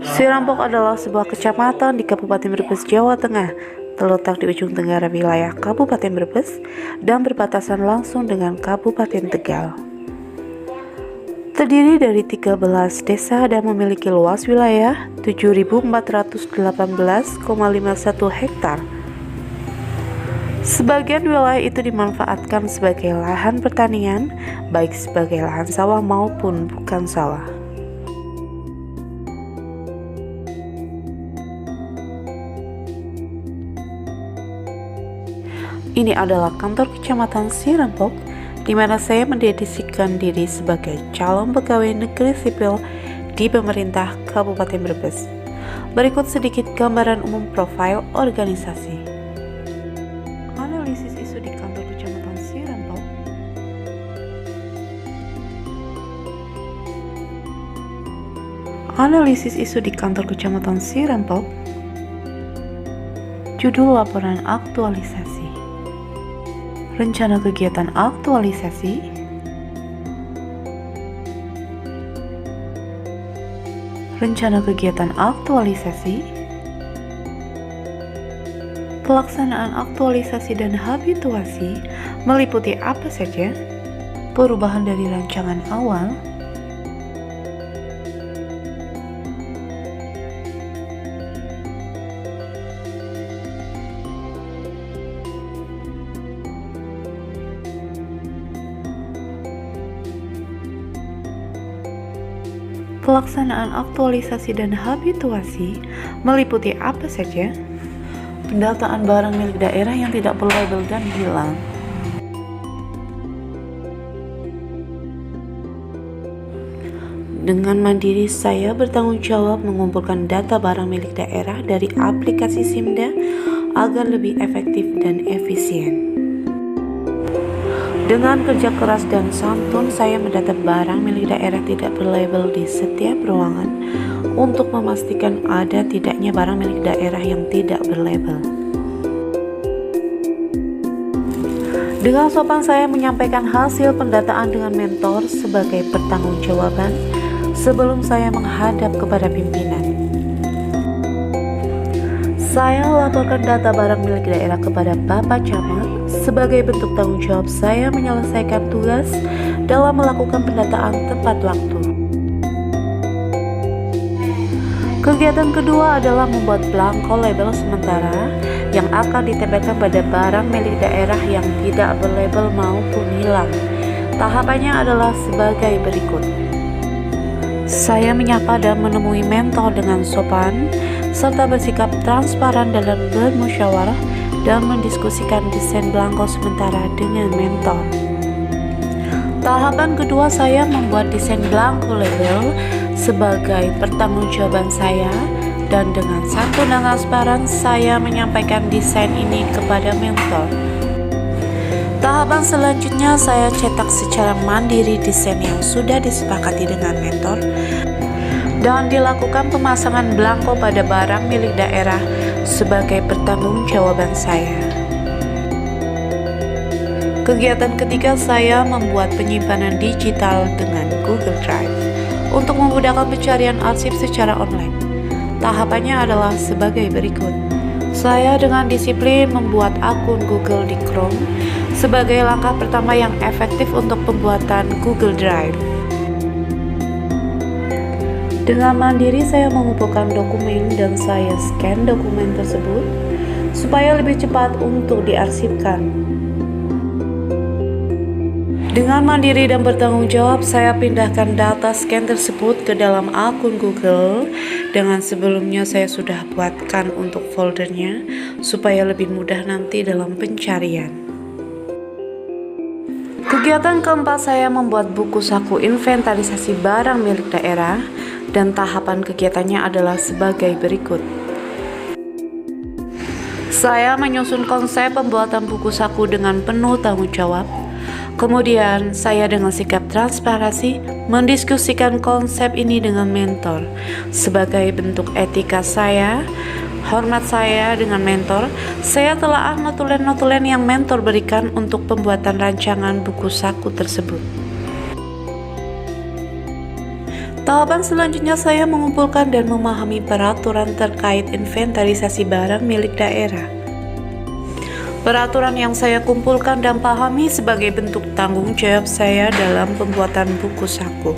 Sirampok adalah sebuah kecamatan di Kabupaten Brebes, Jawa Tengah, terletak di ujung tenggara wilayah Kabupaten Brebes dan berbatasan langsung dengan Kabupaten Tegal. Terdiri dari 13 desa dan memiliki luas wilayah 7.418,51 hektar. Sebagian wilayah itu dimanfaatkan sebagai lahan pertanian, baik sebagai lahan sawah maupun bukan sawah. Ini adalah kantor kecamatan Sirampok, di mana saya mendedikasikan diri sebagai calon pegawai negeri sipil di pemerintah Kabupaten Brebes. Berikut sedikit gambaran umum profil organisasi. Analisis isu di kantor kecamatan Sirampok. Analisis isu di kantor kecamatan Sirampok. Judul laporan aktualisasi. Rencana kegiatan aktualisasi. Rencana kegiatan aktualisasi. Pelaksanaan aktualisasi dan habituasi meliputi apa saja? Perubahan dari rancangan awal, pelaksanaan aktualisasi dan habituasi meliputi apa saja? Pendataan barang milik daerah yang tidak berlabel dan hilang. Dengan mandiri, saya bertanggung jawab mengumpulkan data barang milik daerah dari aplikasi SIMDA agar lebih efektif dan efisien. Dengan kerja keras dan santun, saya mendata barang milik daerah tidak berlabel di setiap ruangan untuk memastikan ada tidaknya barang milik daerah yang tidak berlabel. Dengan sopan saya menyampaikan hasil pendataan dengan mentor sebagai pertanggungjawaban sebelum saya menghadap kepada pimpinan. Saya laporkan data barang milik daerah kepada Bapak Camat sebagai bentuk tanggung jawab saya menyelesaikan tugas dalam melakukan pendataan tepat waktu. Kegiatan kedua adalah membuat belangko label sementara yang akan ditempelkan pada barang milik daerah yang tidak berlabel maupun hilang. Tahapannya adalah sebagai berikut. Saya menyapa dan menemui mentor dengan sopan, serta bersikap transparan dalam bermusyawarah dan mendiskusikan desain belangko sementara dengan mentor. Tahapan kedua, saya membuat desain belangko label sebagai pertanggungjawaban saya, dan dengan santun dan transparan saya menyampaikan desain ini kepada mentor. Tahapan selanjutnya, saya cetak secara mandiri desain yang sudah disepakati dengan mentor dan dilakukan pemasangan belangko pada barang milik daerah sebagai pertanggungjawaban saya. Kegiatan ketiga, saya membuat penyimpanan digital dengan Google Drive untuk memudahkan pencarian arsip secara online. Tahapannya adalah sebagai berikut. Saya dengan disiplin membuat akun Google di Chrome sebagai langkah pertama yang efektif untuk pembuatan Google Drive. Dengan mandiri saya mengumpulkan dokumen dan saya scan dokumen tersebut supaya lebih cepat untuk diarsipkan. Dengan mandiri dan bertanggung jawab, saya pindahkan data scan tersebut ke dalam akun Google dengan sebelumnya saya sudah buatkan untuk foldernya supaya lebih mudah nanti dalam pencarian. Kegiatan keempat, saya membuat buku saku inventarisasi barang milik daerah, dan tahapan kegiatannya adalah sebagai berikut. Saya menyusun konsep pembuatan buku saku dengan penuh tanggung jawab. Kemudian saya dengan sikap transparansi mendiskusikan konsep ini dengan mentor. Sebagai bentuk etika saya, hormat saya dengan mentor, saya telah notulen-notulen yang mentor berikan untuk pembuatan rancangan buku saku tersebut. Tahapan selanjutnya saya mengumpulkan dan memahami peraturan terkait inventarisasi barang milik daerah. Peraturan yang saya kumpulkan dan pahami sebagai bentuk tanggung jawab saya dalam pembuatan buku saku.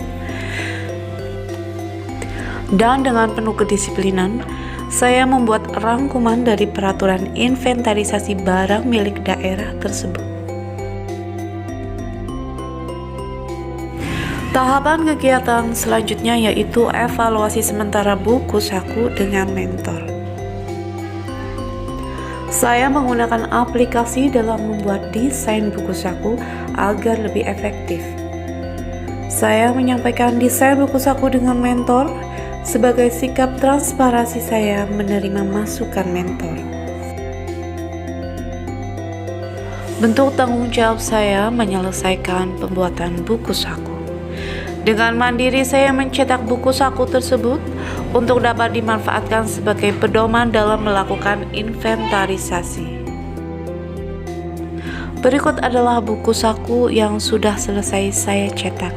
Dan dengan penuh kedisiplinan, saya membuat rangkuman dari peraturan inventarisasi barang milik daerah tersebut. Tahapan kegiatan selanjutnya yaitu evaluasi sementara buku saku dengan mentor. Saya menggunakan aplikasi dalam membuat desain buku saku agar lebih efektif. Saya menyampaikan desain buku saku dengan mentor sebagai sikap transparansi saya menerima masukan mentor. Bentuk tanggung jawab saya menyelesaikan pembuatan buku saku. Dengan mandiri saya mencetak buku saku tersebut untuk dapat dimanfaatkan sebagai pedoman dalam melakukan inventarisasi. Berikut adalah buku saku yang sudah selesai saya cetak.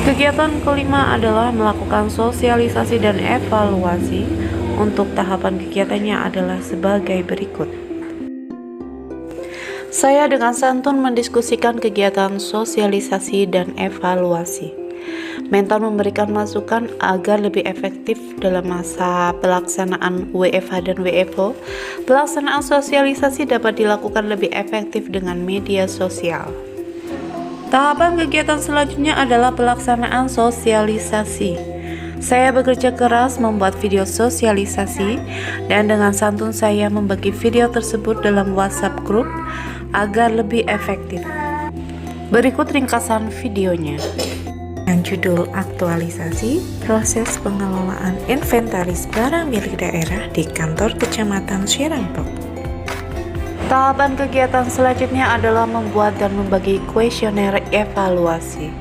Kegiatan kelima adalah melakukan sosialisasi dan evaluasi. Untuk tahapan kegiatannya adalah sebagai berikut. Saya dengan santun mendiskusikan kegiatan sosialisasi dan evaluasi. Mentor memberikan masukan agar lebih efektif dalam masa pelaksanaan WFH dan WFO. Pelaksanaan sosialisasi dapat dilakukan lebih efektif dengan media sosial. Tahapan kegiatan selanjutnya adalah pelaksanaan sosialisasi. Saya bekerja keras membuat video sosialisasi dan dengan santun saya membagi video tersebut dalam WhatsApp grup agar lebih efektif. Berikut ringkasan videonya. Dengan judul aktualisasi proses pengelolaan inventaris barang milik daerah di kantor Kecamatan Sirampok. Tahapan kegiatan selanjutnya adalah membuat dan membagi kuesioner evaluasi.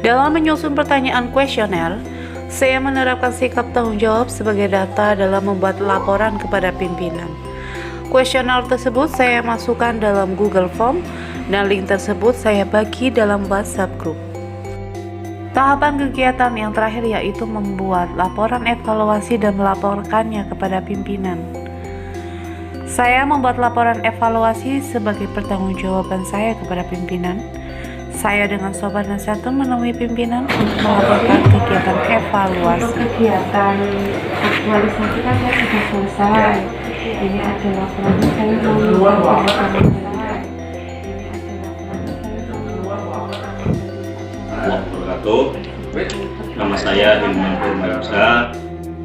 Dalam menyusun pertanyaan kuesioner, saya menerapkan sikap tanggung jawab sebagai data dalam membuat laporan kepada pimpinan. Kuesioner tersebut saya masukkan dalam Google Form dan link tersebut saya bagi dalam WhatsApp group. Tahapan kegiatan yang terakhir yaitu membuat laporan evaluasi dan melaporkannya kepada pimpinan. Saya membuat laporan evaluasi sebagai pertanggungjawaban saya kepada pimpinan. Saya dengan sopan dan santun menemui pimpinan untuk melaporkan kegiatan evaluasi. Kegiatan aktualisasi kan sudah selesai. Ini adalah laporan saya Nama saya Hilman Purnaisa,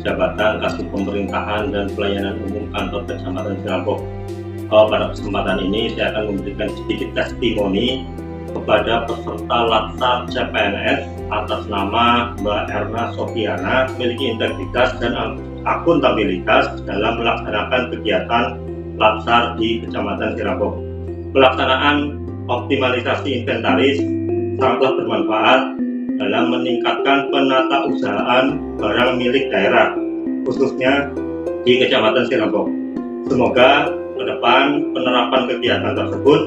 Jabatan Kasih Pemerintahan dan Pelayanan Umum Kantor Kecamatan Sirampok. Pada kesempatan ini saya akan memberikan sedikit testimoni kepada peserta Latsar CPNS atas nama Mbak Erna Sofiana, memiliki integritas dan akuntabilitas dalam melaksanakan kegiatan Latsar di Kecamatan Sirampok. Pelaksanaan optimalisasi inventaris sangatlah bermanfaat dalam meningkatkan penatausahaan barang milik daerah, khususnya di Kecamatan Sirampok. Semoga ke depan penerapan kegiatan tersebut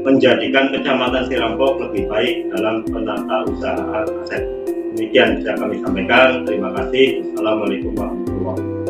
menjadikan Kecamatan Sirampok lebih baik dalam penatausahaan aset. Demikian bisa kami sampaikan. Terima kasih. Assalamualaikum warahmatullahi wabarakatuh.